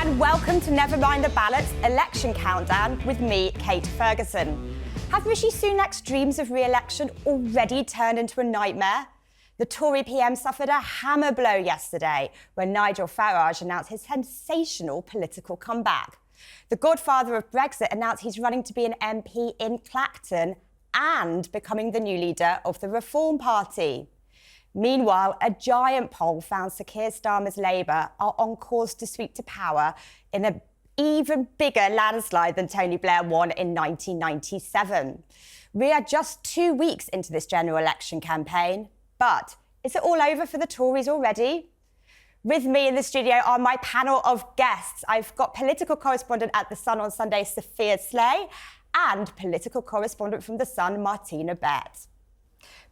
and welcome to Never Mind the Ballots election countdown with me, Kate Ferguson. Have Rishi Sunak's dreams of re-election already turned into a nightmare? The Tory PM suffered a hammer blow yesterday when Nigel Farage announced his sensational political comeback. The godfather of Brexit announced he's running to be an MP in Clacton and becoming the new leader of the Reform Party. Meanwhile, a giant poll found Sir Keir Starmer's Labour are on course to sweep to power in an even bigger landslide than Tony Blair won in 1997. We are just 2 weeks into this general election campaign, but is it all over for the Tories already? With me in the studio are my panel of guests. I've got political correspondent at The Sun on Sunday, Sophia Sleigh, and political correspondent from The Sun, Martina Bett.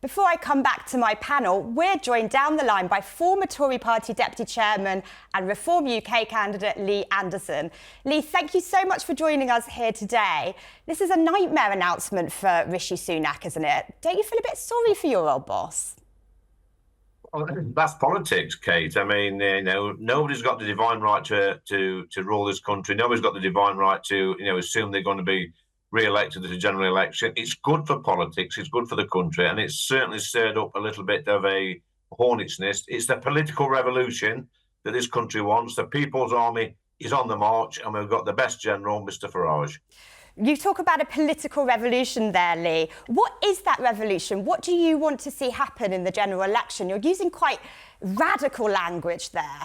Before I come back to my panel, we're joined down the line by former Tory party deputy chairman and Reform UK candidate Lee Anderson. Lee, thank you so much for joining us here today. This is a nightmare announcement for Rishi Sunak, isn't it? Don't you feel a bit sorry for your old boss? Well, that's politics, Kate. I mean, nobody's got the divine right to rule this country. Nobody's got the divine right to, assume they're going to be re-elected at a general election. It's good for politics, it's good for the country, and it's certainly stirred up a little bit of a hornet's nest. It's the political revolution that this country wants. The People's Army is on the march, and we've got the best general, Mr Farage. You talk about a political revolution there, Lee. What is that revolution? What do you want to see happen in the general election? You're using quite radical language there.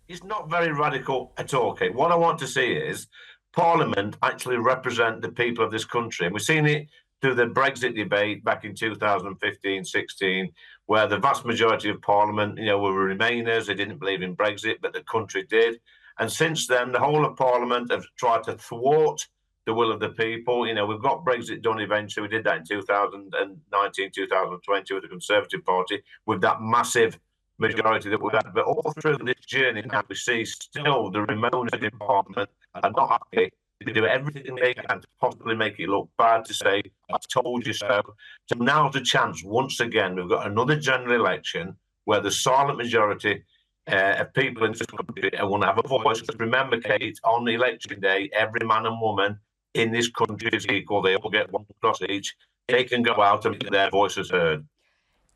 It's not very radical at all, Kate. What I want to see is Parliament actually represent the people of this country. And we've seen it through the Brexit debate back in 2015-16, where the vast majority of Parliament, were Remainers. They didn't believe in Brexit, but the country did. And since then, the whole of Parliament have tried to thwart the will of the people. We've got Brexit done eventually. We did that in 2019, 2020 with the Conservative Party, with that massive majority that we've had. But all through this journey now, we see still the Remainers in Parliament are not happy. They do everything they can to possibly make it look bad, to say, I told you so. So now's the chance, once again, we've got another general election where the silent majority of people in this country want to have a voice. Because remember, Kate, on the election day, every man and woman in this country is equal. They all get one cross each. They can go out and make their voices heard.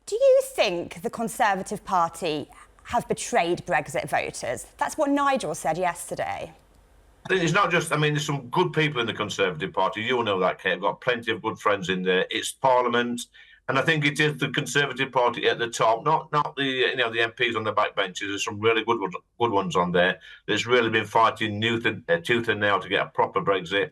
Do you think the Conservative Party have betrayed Brexit voters? That's what Nigel said yesterday. It's not just, there's some good people in the Conservative Party. You'll know that, Kate. I've got plenty of good friends in there. It's Parliament. And I think it is the Conservative Party at the top, not the the MPs on the back benches. There's some really good ones on there. That's really been fighting tooth and nail to get a proper Brexit.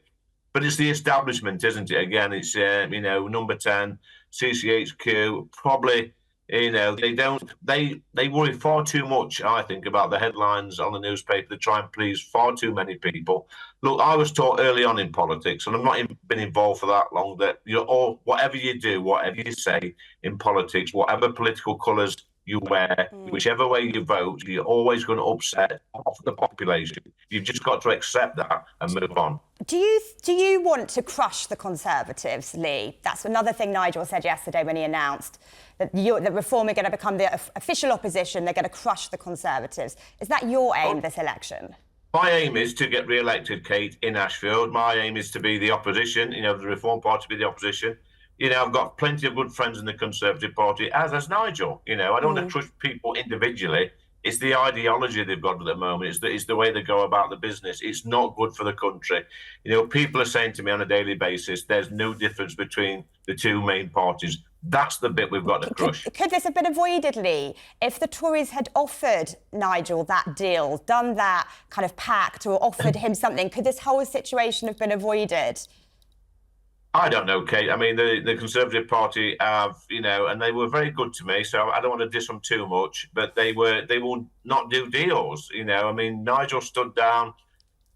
But it's the establishment, isn't it? Again, it's number 10, CCHQ, probably. They worry far too much, I think, about the headlines on the newspaper. They try and please far too many people. Look, I was taught early on in politics, and I've not been involved for that long, that whatever you do, whatever you say in politics, whatever political colours you wear, whichever way you vote, you're always going to upset half the population. You've just got to accept that and move on. Do you want to crush the Conservatives, Lee? That's another thing Nigel said yesterday when he announced that Reform are going to become the official opposition. They're going to crush the Conservatives. Is that your aim this election? My aim is to get re-elected, Kate, in Ashfield. My aim is to be the opposition, the Reform Party be the opposition. I've got plenty of good friends in the Conservative Party, as has Nigel. I don't want to crush people individually. It's the ideology they've got at the moment. It's the way they go about the business. It's not good for the country. People are saying to me on a daily basis, there's no difference between the two main parties. That's the bit we've got to crush. Could this have been avoided, Lee, if the Tories had offered Nigel that deal, done that kind of pact, or offered him something? Could this whole situation have been avoided? I don't know, Kate. The Conservative Party have, and they were very good to me, so I don't want to diss them too much, but they will not do deals, Nigel stood down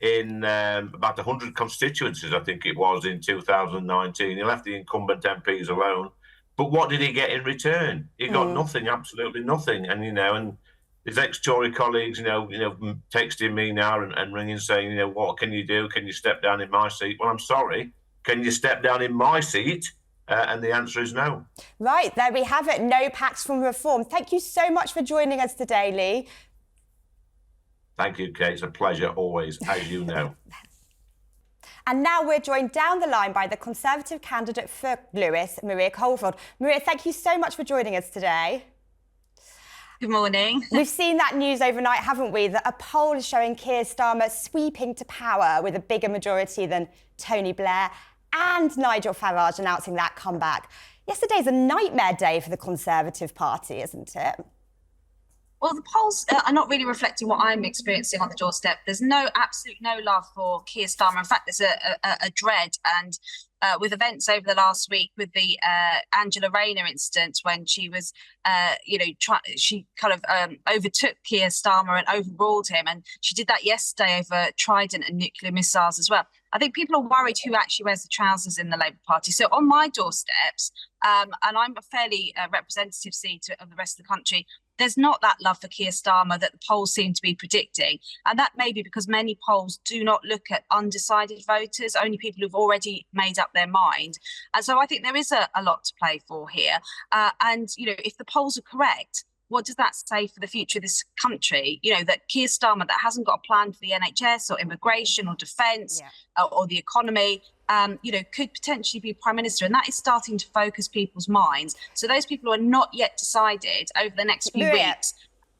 in about 100 constituencies, I think it was, in 2019. He left the incumbent MPs alone. But what did he get in return? He got nothing, absolutely nothing. And, and his ex-Tory colleagues, texting me now and ringing saying, what can you do? Can you step down in my seat? Well, I'm sorry. Can you step down in my seat? And the answer is no. Right, there we have it. No pacts from Reform. Thank you so much for joining us today, Lee. Thank you, Kate. It's a pleasure always, as you know. And now we're joined down the line by the Conservative candidate for Lewis, Maria Coldfield. Maria, thank you so much for joining us today. Good morning. We've seen that news overnight, haven't we, that a poll is showing Keir Starmer sweeping to power with a bigger majority than Tony Blair, and Nigel Farage announcing that comeback. Yesterday's a nightmare day for the Conservative Party, isn't it? Well, the polls are not really reflecting what I'm experiencing on the doorstep. There's absolutely no love for Keir Starmer. In fact, there's a dread. And with events over the last week, with the Angela Rayner incident, when she was, she kind of overtook Keir Starmer and overruled him. And she did that yesterday over Trident and nuclear missiles as well. I think people are worried who actually wears the trousers in the Labour Party. So on my doorsteps, and I'm a fairly representative seat of the rest of the country, there's not that love for Keir Starmer that the polls seem to be predicting. And that may be because many polls do not look at undecided voters, only people who've already made up their mind. And so I think there is a lot to play for here. And, if the polls are correct, what does that say for the future of this country? That Keir Starmer, that hasn't got a plan for the NHS or immigration or defence or the economy, could potentially be Prime Minister. And that is starting to focus people's minds. So those people who are not yet decided over the next few weeks.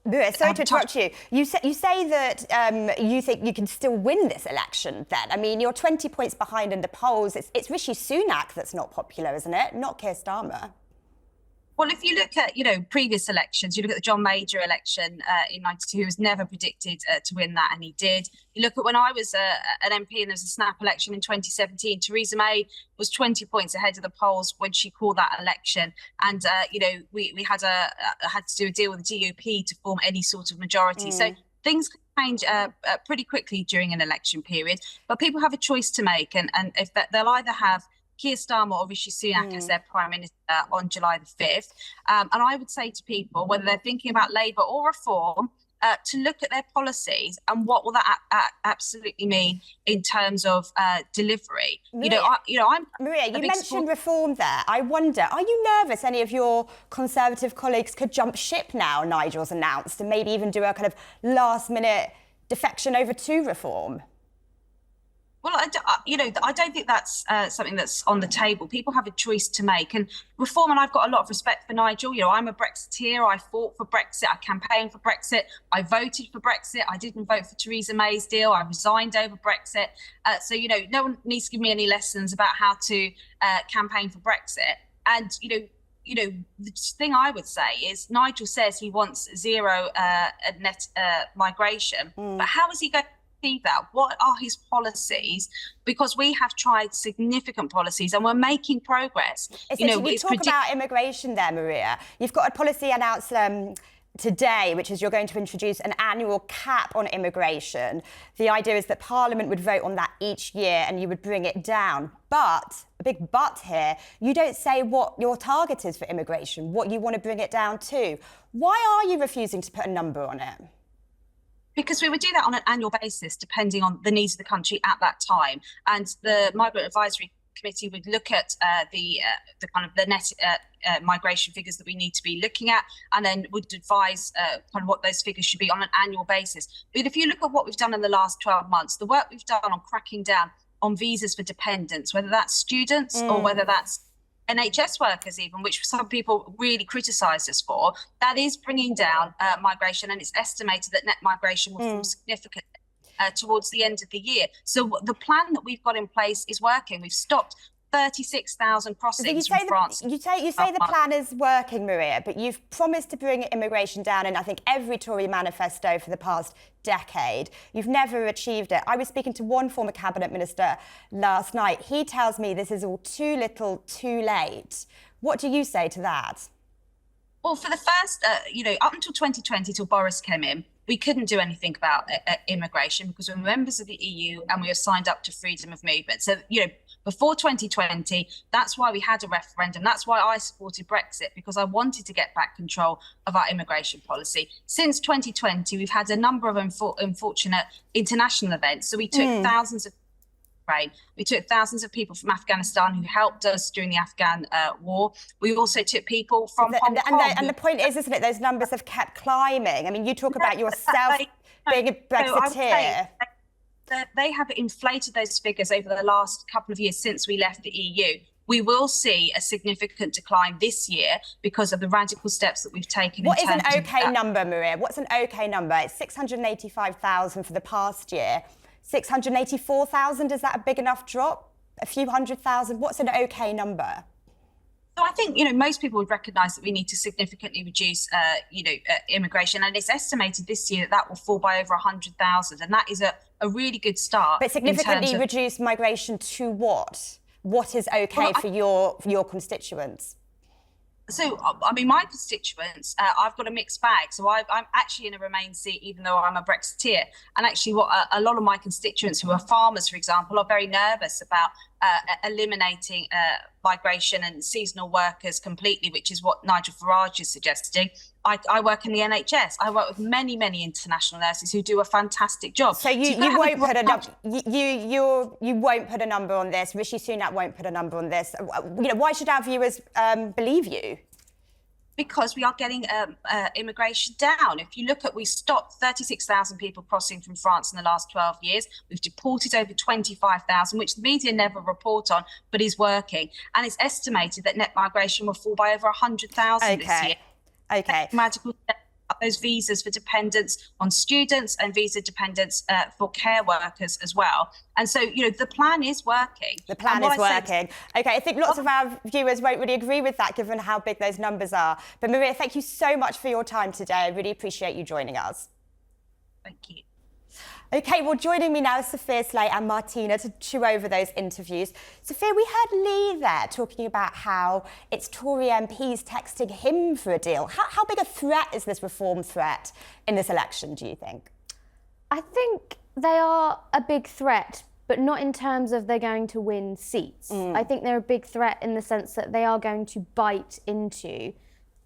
Maria, sorry to interrupt you. You say that you think you can still win this election then. I mean, you're 20 points behind in the polls. It's Rishi Sunak that's not popular, isn't it? Not Keir Starmer. Well, if you look at, previous elections, you look at the John Major election in '92, he was never predicted to win that, and he did. You look at when I was an MP and there was a snap election in 2017, Theresa May was 20 points ahead of the polls when she called that election. And, we had to do a deal with the DUP to form any sort of majority. So things can change pretty quickly during an election period. But people have a choice to make, and if they'll either have Keir Starmer or Rishi Sunak as their Prime Minister on July the 5th. And I would say to people, whether they're thinking about Labour or Reform, to look at their policies and what will that absolutely mean in terms of delivery. Maria, Maria, you mentioned Reform there. I wonder, are you nervous any of your Conservative colleagues could jump ship now Nigel's announced, and maybe even do a kind of last-minute defection over to Reform? Well, I don't think that's something that's on the table. People have a choice to make, and Reform, and I've got a lot of respect for Nigel. I'm a Brexiteer. I fought for Brexit. I campaigned for Brexit. I voted for Brexit. I didn't vote for Theresa May's deal. I resigned over Brexit. So, no one needs to give me any lessons about how to campaign for Brexit. And, the thing I would say is Nigel says he wants zero net migration, but how is he going to achieve that? What are his policies? Because we have tried significant policies and we're making progress. You talk about immigration there, Maria. You've got a policy announced today, which is you're going to introduce an annual cap on immigration. The idea is that Parliament would vote on that each year and you would bring it down. But, a big but here, you don't say what your target is for immigration, what you want to bring it down to. Why are you refusing to put a number on it? Because we would do that on an annual basis, depending on the needs of the country at that time. And the Migrant Advisory Committee would look at the net migration figures that we need to be looking at, and then would advise kind of what those figures should be on an annual basis. But if you look at what we've done in the last 12 months, the work we've done on cracking down on visas for dependents, whether that's students or whether that's NHS workers even, which some people really criticised us for, that is bringing down migration, and it's estimated that net migration will fall significantly towards the end of the year. So the plan that we've got in place is working. We've stopped 36,000 crossings from France. You say the plan is working, Maria, but you've promised to bring immigration down in, I think, every Tory manifesto for the past decade. You've never achieved it. I was speaking to one former cabinet minister last night. He tells me this is all too little, too late. What do you say to that? Well, for the first, up until 2020, till Boris came in, we couldn't do anything about immigration because we're members of the EU and we are signed up to freedom of movement. So, before 2020, that's why we had a referendum. That's why I supported Brexit, because I wanted to get back control of our immigration policy. Since 2020, we've had a number of unfortunate international events. So we took thousands of We took thousands of people from Afghanistan who helped us during the Afghan war. We also took people from Hong Kong. And the point is, isn't it, those numbers have kept climbing. I mean, you talk about yourself. being a Brexiteer? They have inflated those figures over the last couple of years since we left the EU. We will see a significant decline this year because of the radical steps that we've taken. What is an okay number, Maria? What's an okay number? It's 685,000 for the past year. 684,000, is that a big enough drop? A few hundred thousand? What's an okay number? So I think, most people would recognise that we need to significantly reduce, immigration. And it's estimated this year that will fall by over 100,000. And that is a really good start. But significantly reduce migration to what? What is okay for your constituents? So, my constituents, I've got a mixed bag. So I'm actually in a Remain seat, even though I'm a Brexiteer. And actually what a lot of my constituents who are farmers, for example, are very nervous about eliminating migration and seasonal workers completely, which is what Nigel Farage is suggesting. I work in the NHS. I work with many, many international nurses who do a fantastic job. So you won't put a number. You won't put a number on this. Rishi Sunak won't put a number on this. Why should our viewers believe you? Because we are getting immigration down. If you look at, we stopped 36,000 people crossing from France in the last 12 years. We've deported over 25,000, which the media never report on, but is working. And it's estimated that net migration will fall by over 100,000 this year. Okay. Magical those visas for dependents on students and visa dependents for care workers as well. And so, the plan is working. The plan is working. Okay, I think lots of our viewers won't really agree with that, given how big those numbers are. But Maria, thank you so much for your time today. I really appreciate you joining us. Thank you. OK, well, joining me now is Sophia, Sleigh and Martina to chew over those interviews. Sophia, we heard Lee there talking about how it's Tory MPs texting him for a deal. How big a threat is this reform threat in this election, do you think? I think they are a big threat, but not in terms of they're going to win seats. I think they're a big threat in the sense that they are going to bite into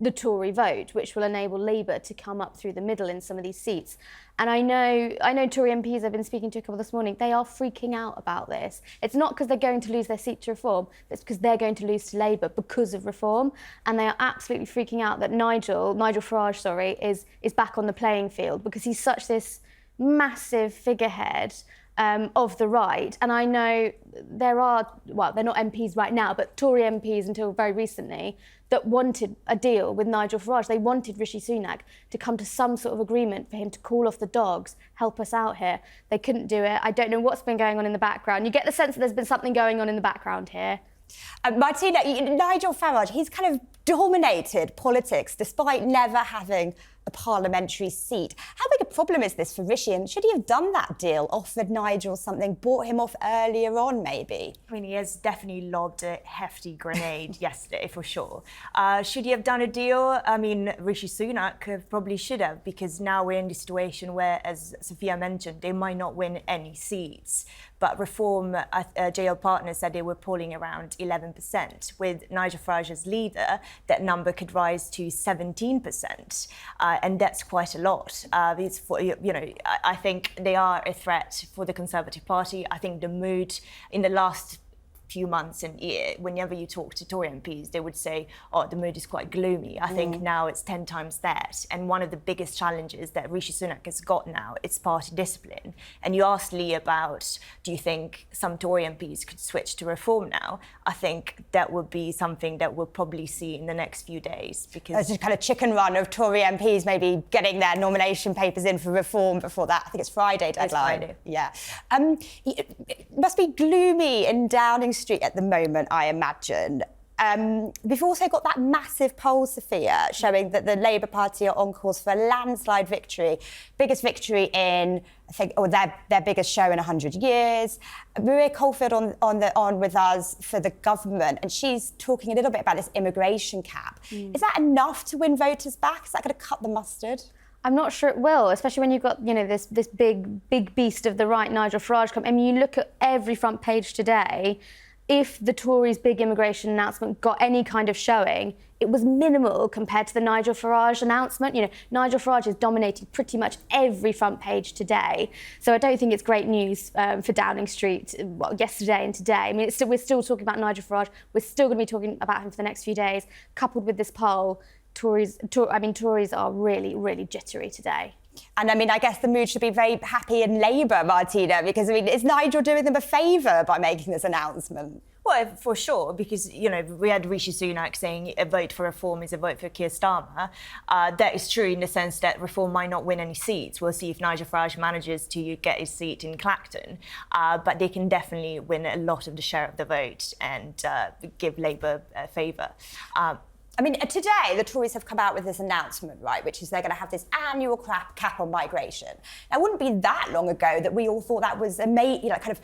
the Tory vote, which will enable Labour to come up through the middle in some of these seats. And I know Tory MPs I've been speaking to a couple this morning, they are freaking out about this. It's not because they're going to lose their seat to Reform, it's because they're going to lose to Labour because of Reform. And they are absolutely freaking out that Nigel Farage, is back on the playing field because he's such this massive figurehead of the right. And I know they're not MPs right now, but Tory MPs until very recently that wanted a deal with Nigel Farage. They wanted Rishi Sunak to come to some sort of agreement for him to call off the dogs, help us out here. They couldn't do it. I don't know what's been going on in the background. You get the sense that there's been something going on in the background here. Martina, Nigel Farage, he's kind of dominated politics despite never having a parliamentary seat. How big a problem is this for Rishi? And should he have done that deal, offered Nigel something, brought him off earlier on, maybe? I mean, he has definitely lobbed a hefty grenade yesterday, for sure. Should he have done a deal? I mean, Rishi Sunak probably should have, because now we're in the situation where, as Sophia mentioned, they might not win any seats. But Reform, JL Partners said they were polling around 11%. With Nigel Farage as leader, that number could rise to 17%. And that's quite a lot. I think they are a threat for the Conservative Party. I think the mood in the last few months and year, whenever you talk to Tory MPs, they would say, oh, the mood is quite gloomy. I think now it's 10 times that. And one of the biggest challenges that Rishi Sunak has got now is party discipline. And you asked Lee about, do you think some Tory MPs could switch to Reform now? I think that would be something that we'll probably see in the next few days. Because there's a kind of chicken run of Tory MPs maybe getting their nomination papers in for Reform before that. I think it's Friday deadline. It's Friday. Yeah. It must be gloomy in Downing Street at the moment, I imagine. We've also got that massive poll, Sophia, showing that the Labour Party are on course for a landslide victory. Biggest victory in, I think, or their biggest show in 100 years. Maria Caulfield on with us for the government, and she's talking a little bit about this immigration cap. Is that enough to win voters back? Is that going to cut the mustard? I'm not sure it will, especially when you've got, this big beast of the right, Nigel Farage. I mean, you look at every front page today. If the Tories' big immigration announcement got any kind of showing, it was minimal compared to the Nigel Farage announcement. Nigel Farage has dominated pretty much every front page today. So I don't think it's great news for Downing Street, yesterday and today. I mean, we're still talking about Nigel Farage. We're still going to be talking about him for the next few days. Coupled with this poll, Tories are really, really jittery today. And I mean, I guess the mood should be very happy in Labour, Martina, because I mean, is Nigel doing them a favour by making this announcement? Well, for sure, because, we had Rishi Sunak saying a vote for reform is a vote for Keir Starmer. That is true in the sense that reform might not win any seats. We'll see if Nigel Farage manages to get his seat in Clacton. But they can definitely win a lot of the share of the vote and give Labour a favour. I mean, today, the Tories have come out with this announcement, right, which is they're going to have this annual cap on migration. Now, it wouldn't be that long ago that we all thought that was kind of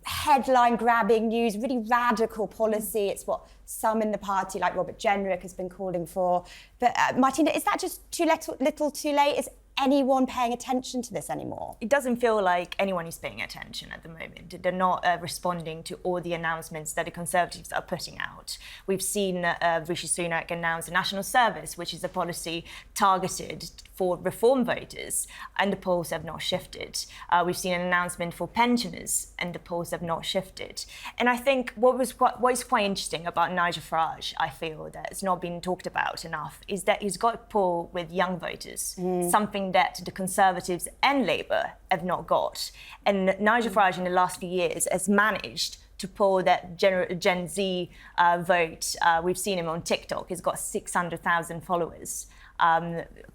headline-grabbing news, really radical policy. It's what some in the party, like Robert Jenrick, has been calling for. But, Martina, is that just too little too late? Is anyone paying attention to this anymore? It doesn't feel like anyone is paying attention at the moment. They're not responding to all the announcements that the Conservatives are putting out. We've seen Rishi Sunak announce a national service, which is a policy targeted for reform voters, and the polls have not shifted. We've seen an announcement for pensioners, and the polls have not shifted. And I think what is quite interesting about Nigel Farage, I feel, that it's not been talked about enough, is that he's got a pull with young voters, something that the Conservatives and Labour have not got. And Nigel Farage in the last few years has managed to pull that Gen Z vote. We've seen him on TikTok. He's got 600,000 followers.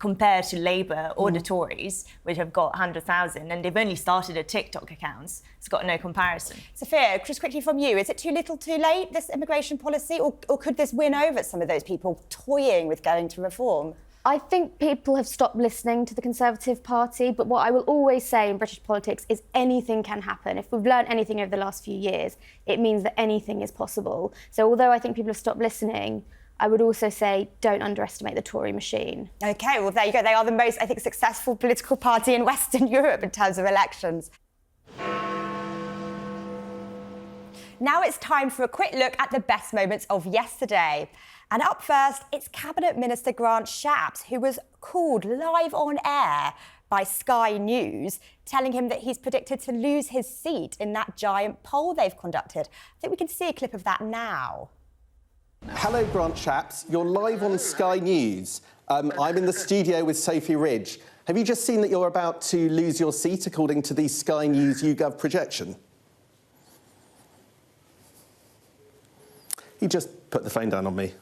Compared to Labour or the Tories, which have got 100,000, and they've only started a TikTok accounts. It's got no comparison. Sophia, just quickly from you, is it too little too late, this immigration policy, or could this win over some of those people toying with going to reform? I think people have stopped listening to the Conservative Party, but what I will always say in British politics is anything can happen. If we've learned anything over the last few years, it means that anything is possible. So although I think people have stopped listening, I would also say don't underestimate the Tory machine. OK, well, there you go. They are the most, I think, successful political party in Western Europe in terms of elections. Now it's time for a quick look at the best moments of yesterday. And up first, it's Cabinet Minister Grant Shapps, who was called live on air by Sky News, telling him that he's predicted to lose his seat in that giant poll they've conducted. I think we can see a clip of that now. Hello, Grant Shapps. You're live on Sky News. I'm in the studio with Sophia Ridge. Have you just seen that you're about to lose your seat according to the Sky News YouGov projection? He just put the phone down on me.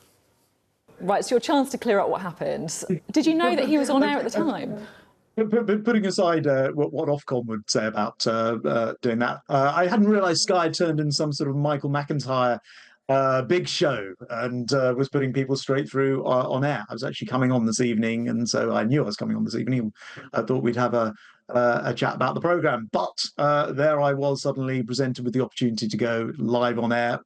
Right, so your chance to clear up what happened. Did you know that he was on air at the time? Putting aside what Ofcom would say about doing that, I hadn't realised Sky turned in some sort of Michael McIntyre big show and was putting people straight through on air. I was actually coming on this evening, and so I knew I was coming on this evening. I thought we'd have a chat about the programme. But there I was suddenly presented with the opportunity to go live on air.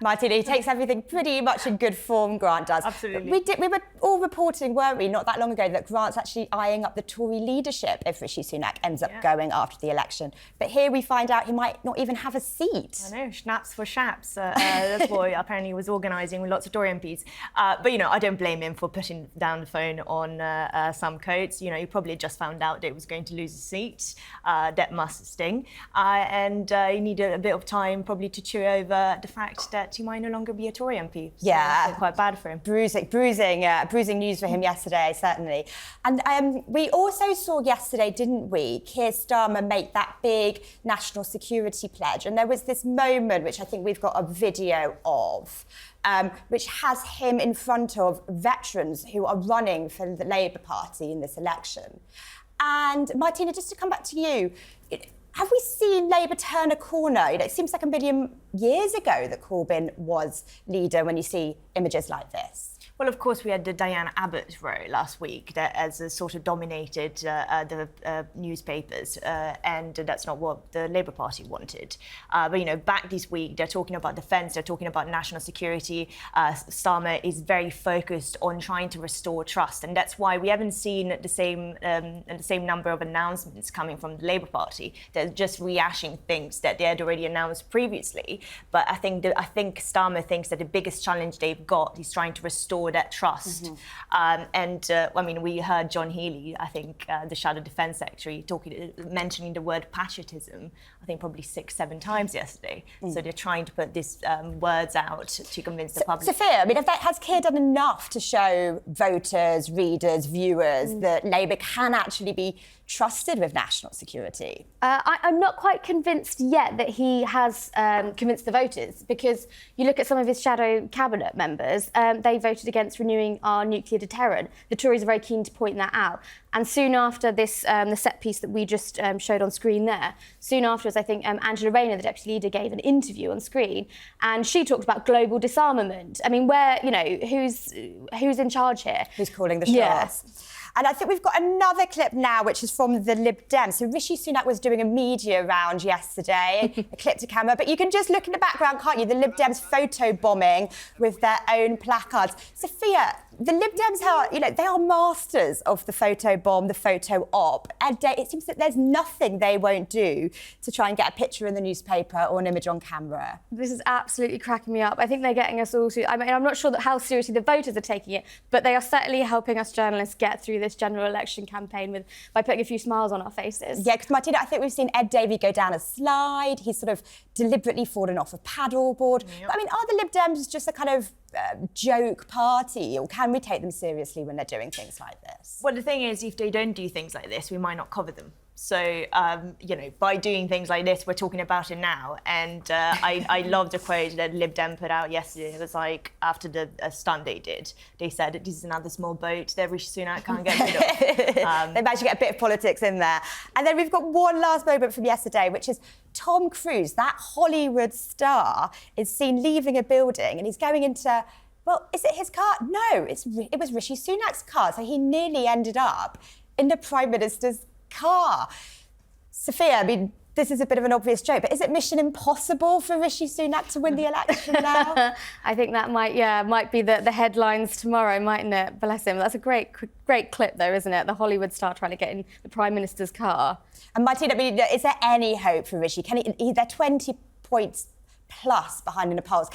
Martina, he takes everything pretty much in good form, Grant does. Absolutely. We were all reporting, weren't we, not that long ago, that Grant's actually eyeing up the Tory leadership if Rishi Sunak ends up going after the election. But here we find out he might not even have a seat. I know, schnapps for Shapps. That's what apparently he was organising with lots of Tory MPs. But, I don't blame him for putting down the phone on some coats. He probably just found out that he was going to lose his seat. That must sting. And he needed a bit of time probably to chew over the fact that he might no longer be a Tory MP. So I feel quite bad for him. Bruising news for him yesterday, certainly. And we also saw yesterday, didn't we, Keir Starmer make that big national security pledge. And there was this moment, which I think we've got a video of, which has him in front of veterans who are running for the Labour Party in this election. And Martina, just to come back to you, have we seen Labour turn a corner? It seems like a million years ago that Corbyn was leader when you see images like this. Well, of course, we had the Diana Abbott row last week that has sort of dominated the newspapers, and that's not what the Labour Party wanted. But, back this week, they're talking about defence, they're talking about national security. Starmer is very focused on trying to restore trust, and that's why we haven't seen the same number of announcements coming from the Labour Party. They're just rehashing things that they had already announced previously. But I think Starmer thinks that the biggest challenge they've got is trying to restore restore that trust. I mean, we heard John Healey, I think, the Shadow Defence Secretary, mentioning the word patriotism, I think probably 6-7 times yesterday. So they're trying to put these words out to convince the public. Sophia, I mean, has Keir done enough to show voters, readers, viewers that Labour can actually be trusted with national security? I'm not quite convinced yet that he has convinced the voters, because you look at some of his shadow cabinet members, they voted against renewing our nuclear deterrent. The Tories are very keen to point that out. And soon after this, the set piece that we just showed on screen there, soon afterwards, I think Angela Rayner, the deputy leader, gave an interview on screen, and she talked about global disarmament. I mean, who's in charge here? Who's calling the shots? Yeah. And I think we've got another clip now, which is from the Lib Dems. So Rishi Sunak was doing a media round yesterday, a clip to camera. But you can just look in the background, can't you? The Lib Dems photo bombing with their own placards. Sophia, the Lib Dems are, they are masters of the photo bomb, the photo op. And it seems that there's nothing they won't do to try and get a picture in the newspaper or an image on camera. This is absolutely cracking me up. I think they're getting us all to... I mean, I'm not sure how seriously the voters are taking it, but they are certainly helping us journalists get through this general election campaign by putting a few smiles on our faces. Yeah, because Martina, I think we've seen Ed Davey go down a slide. He's sort of deliberately fallen off a paddleboard. Yep. But, I mean, are the Lib Dems just a kind of joke party, or can we take them seriously when they're doing things like this? Well, the thing is, if they don't do things like this, we might not cover them. So, by doing things like this, we're talking about it now. And I love the quote that Lib Dem put out yesterday. It was like, after the stunt they did, they said, this is another small boat that Rishi Sunak can't get rid of. They managed to get a bit of politics in there. And then we've got one last moment from yesterday, which is Tom Cruise, that Hollywood star, is seen leaving a building and he's going into... Well, is it his car? No, it was Rishi Sunak's car. So he nearly ended up in the Prime Minister's car. Sophia, I mean, this is a bit of an obvious joke, but is it mission impossible for Rishi Sunak to win the election now? I think that might be the headlines tomorrow, mightn't it? Bless him. That's a great clip, though, isn't it? The Hollywood star trying to get in the Prime Minister's car. And Martina, I mean, is there any hope for Rishi? They're 20 points plus behind in the polls.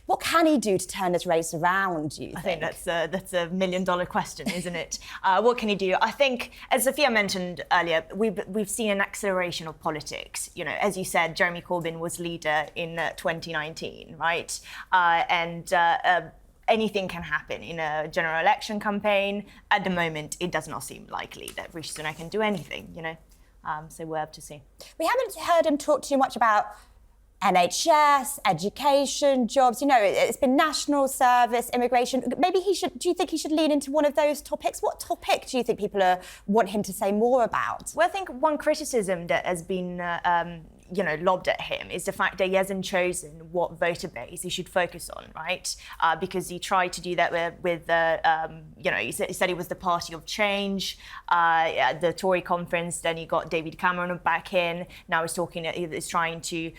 What can he do to turn this race around, do you think? I think that's a $1 million question, isn't it? What can he do? I think, as Sophia mentioned earlier, we've seen an acceleration of politics. As you said, Jeremy Corbyn was leader in 2019, right? Anything can happen in a general election campaign. At the moment, it does not seem likely that Rishi Sunak can do anything, so we'll have to see. We haven't heard him talk too much about NHS, education, jobs. It's been national service, immigration. Maybe do you think he should lean into one of those topics? What topic do you think people want him to say more about? Well, I think one criticism that has been lobbed at him is the fact that he hasn't chosen what voter base he should focus on, right? Because he tried to do that with he said he was the party of change at the Tory conference. Then he got David Cameron back in. Now he's trying to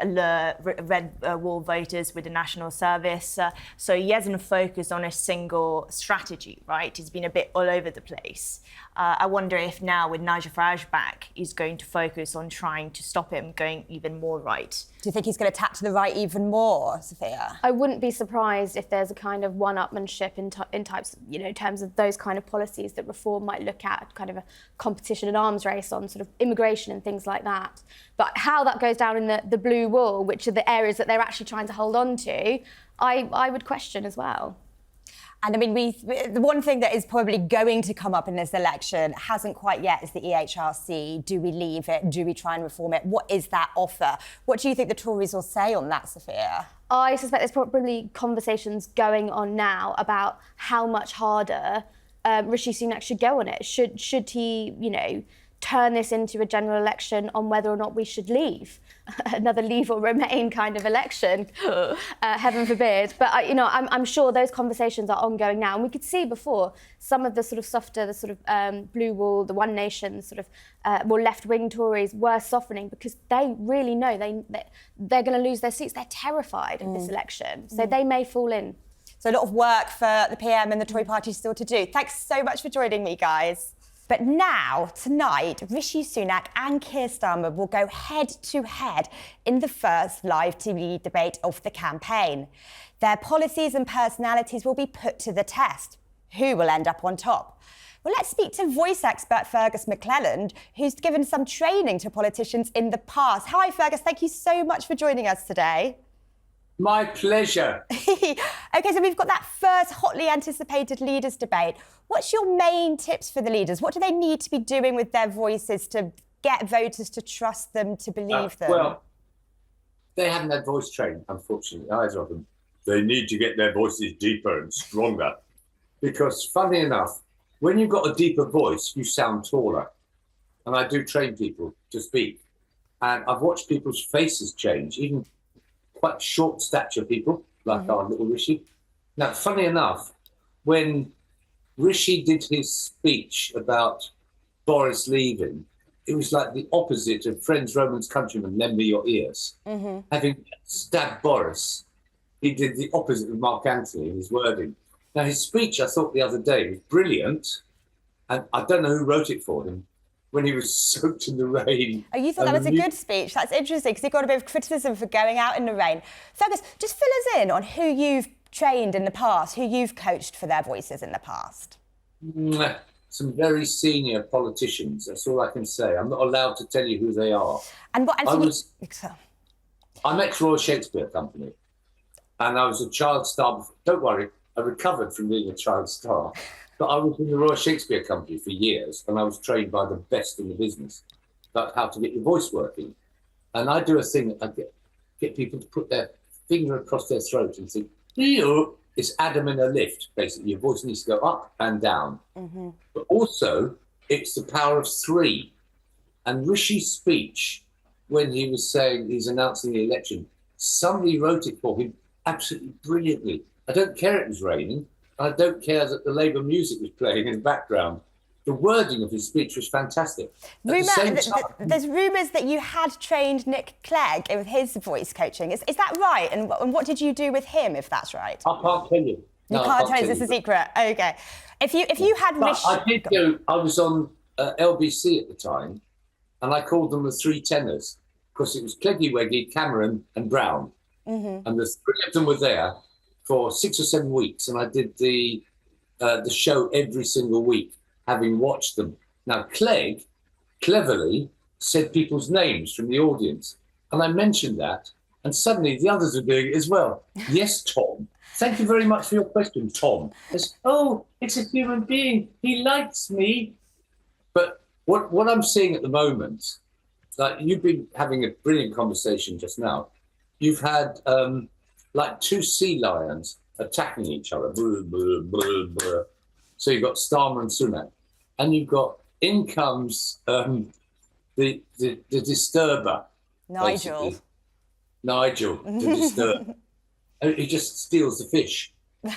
lure red wall voters with the national service. So he hasn't focused on a single strategy, right? He's been a bit all over the place. I wonder if now, with Nigel Farage back, he's going to focus on trying to stop him going even more right. Do you think he's going to tap to the right even more, Sophia? I wouldn't be surprised if there's a kind of one-upmanship in terms of those kind of policies that Reform might look at, kind of a competition and arms race on sort of immigration and things like that. But how that goes down in the blue wall, which are the areas that they're actually trying to hold on to, I would question as well. And I mean, the one thing that is probably going to come up in this election hasn't quite yet is the EHRC. Do we leave it? Do we try and reform it? What is that offer? What do you think the Tories will say on that, Sophia? I suspect there's probably conversations going on now about how much harder Rishi Sunak should go on it. Should he, turn this into a general election on whether or not we should leave? Another leave or remain kind of election, heaven forbid. But I'm sure those conversations are ongoing now, and we could see before some of the sort of softer, the sort of blue wall, the One Nation, sort of more left-wing Tories were softening because they really know they're going to lose their seats. They're terrified of this election, so they may fall in. So a lot of work for the PM and the Tory party still to do. Thanks so much for joining me, guys. But now, tonight, Rishi Sunak and Keir Starmer will go head-to-head in the first live TV debate of the campaign. Their policies and personalities will be put to the test. Who will end up on top? Well, let's speak to voice expert Fergus McClelland, who's given some training to politicians in the past. Hi, Fergus. Thank you so much for joining us today. My pleasure. OK, so we've got that first hotly anticipated leaders debate. What's your main tips for the leaders? What do they need to be doing with their voices to get voters to trust them, to believe them? Well, they haven't had voice training, unfortunately, either of them. They need to get their voices deeper and stronger. Because, funny enough, when you've got a deeper voice, you sound taller. And I do train people to speak. And I've watched people's faces change, even quite short stature people, like our little Rishi. Now, funny enough, when Rishi did his speech about Boris leaving, it was like the opposite of Friends, Romans, Countrymen, lend me your ears. Having stabbed Boris, he did the opposite of Mark Antony in his wording. Now, his speech, I thought the other day, was brilliant, and I don't know who wrote it for him, when he was soaked in the rain. Oh, you thought that was a good speech? That's interesting, because he got a bit of criticism for going out in the rain. Fergus, just fill us in on who you've trained in the past, who you've coached for their voices in the past. Some very senior politicians, that's all I can say. I'm not allowed to tell you who they are. And what? I'm ex-Royal Shakespeare Company, and I was a child star. Don't worry, I recovered from being a child star. But I was in the Royal Shakespeare Company for years, and I was trained by the best in the business about how to get your voice working. And I do a thing that I get people to put their finger across their throat and think, it's Adam in a lift, basically. Your voice needs to go up and down. But also, it's the power of three. And Rishi's speech, when he was saying he's announcing the election, somebody wrote it for him absolutely brilliantly. I don't care it was raining. I don't care that the Labour music was playing in the background. The wording of his speech was fantastic. There's rumours that you had trained Nick Clegg with his voice coaching. Is that right? And what did you do with him, if that's right? I can't tell you. You can't tell us, it's a secret. OK. If you had Rishi... I did go, I was on LBC at the time, and I called them the three tenors, because it was Cleggy, Weggy, Cameron and Brown. And the three of them were there for 6 or 7 weeks, and I did the show every single week, having watched them. Now, Clegg cleverly said people's names from the audience, and I mentioned that, and suddenly the others are doing it as well. Yes, Tom. Thank you very much for your question, Tom. It's, oh, it's a human being. He likes me. But what I'm seeing at the moment, like you've been having a brilliant conversation just now. You've had like two sea lions attacking each other. Brr, brr, brr, brr. So you've got Starmer and Sunak, and you've got in comes the disturber, Nigel. Basically. Nigel, the disturber. And he just steals the fish.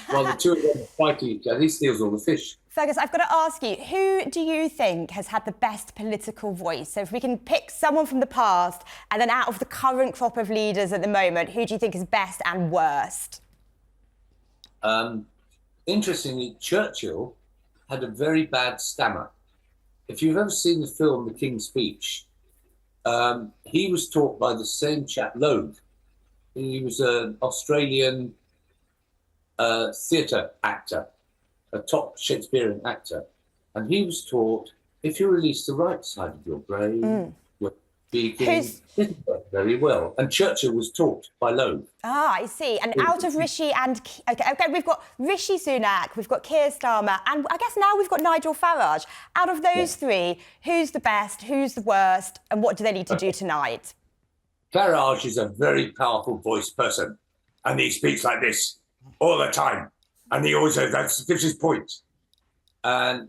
While the two of them fight each other, he steals all the fish. Fergus, I've got to ask you, who do you think has had the best political voice? So if we can pick someone from the past, and then out of the current crop of leaders at the moment, who do you think is best and worst? Interestingly, Churchill had a very bad stammer. If you've ever seen the film The King's Speech, he was taught by the same chap, Logue. He was an Australian theatre actor, a top Shakespearean actor. And he was taught, if you release the right side of your brain, you're speaking very well. And Churchill was taught by Logue. Ah, I see. And out of Rishi and... OK, we've got Rishi Sunak, we've got Keir Starmer, and I guess now we've got Nigel Farage. Out of those three, who's the best, who's the worst, and what do they need to do tonight? Farage is a very powerful voice person, and he speaks like this all the time, and he always gives his point. And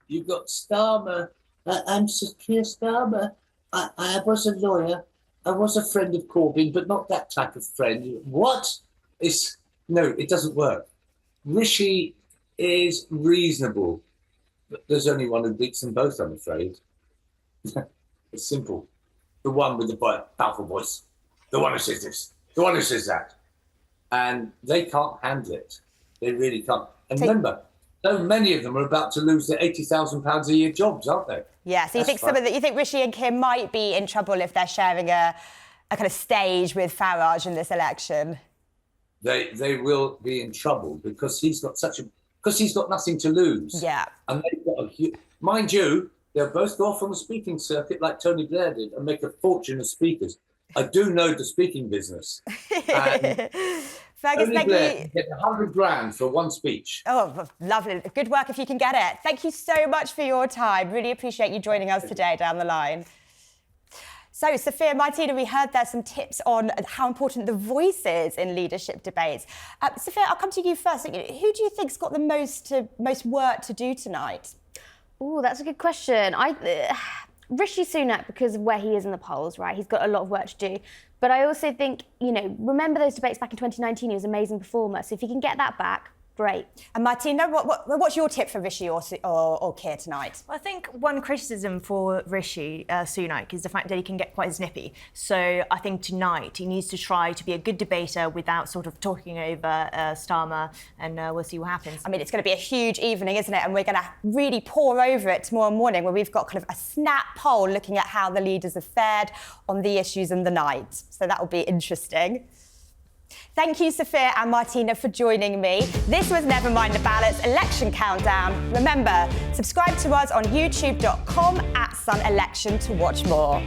you've got Starmer. I'm Keir Starmer. I was a lawyer. I was a friend of Corbyn, but not that type of friend. What? No, it doesn't work. Rishi is reasonable, but there's only one who beats them both, I'm afraid. It's simple. The one with the powerful voice, the one who says this, the one who says that. And they can't handle it. They really can't. And remember, so many of them are about to lose their £80,000 a year jobs, aren't they? Yeah, so you think you think Rishi and Kim might be in trouble if they're sharing a kind of stage with Farage in this election? They will be in trouble because he's got nothing to lose. Yeah. And they've got mind you, they'll both go off on the speaking circuit like Tony Blair did and make a fortune as speakers. I do know the speaking business. And Fergus, Tony Blair can get 100 grand for one speech. Oh, lovely. Good work if you can get it. Thank you so much for your time. Really appreciate you joining us today down the line. So, Sophia, Martina, we heard there some tips on how important the voice is in leadership debates. Sophia, I'll come to you first. Who do you think's got the most work to do tonight? Oh, that's a good question. Rishi Sunak, because of where he is in the polls, right? He's got a lot of work to do. But I also think, remember those debates back in 2019? He was an amazing performer. So if he can get that back, great. And Martina, what's your tip for Rishi or Keir tonight? Well, I think one criticism for Rishi Sunak is the fact that he can get quite snippy. So I think tonight he needs to try to be a good debater without sort of talking over Starmer, and we'll see what happens. I mean, it's going to be a huge evening, isn't it? And we're going to really pour over it tomorrow morning, where we've got kind of a snap poll looking at how the leaders have fared on the issues in the night. So that will be interesting. Thank you, Sophia and Martina, for joining me. This was Never Mind the Ballots Election Countdown. Remember, subscribe to us on youtube.com/sunelection to watch more.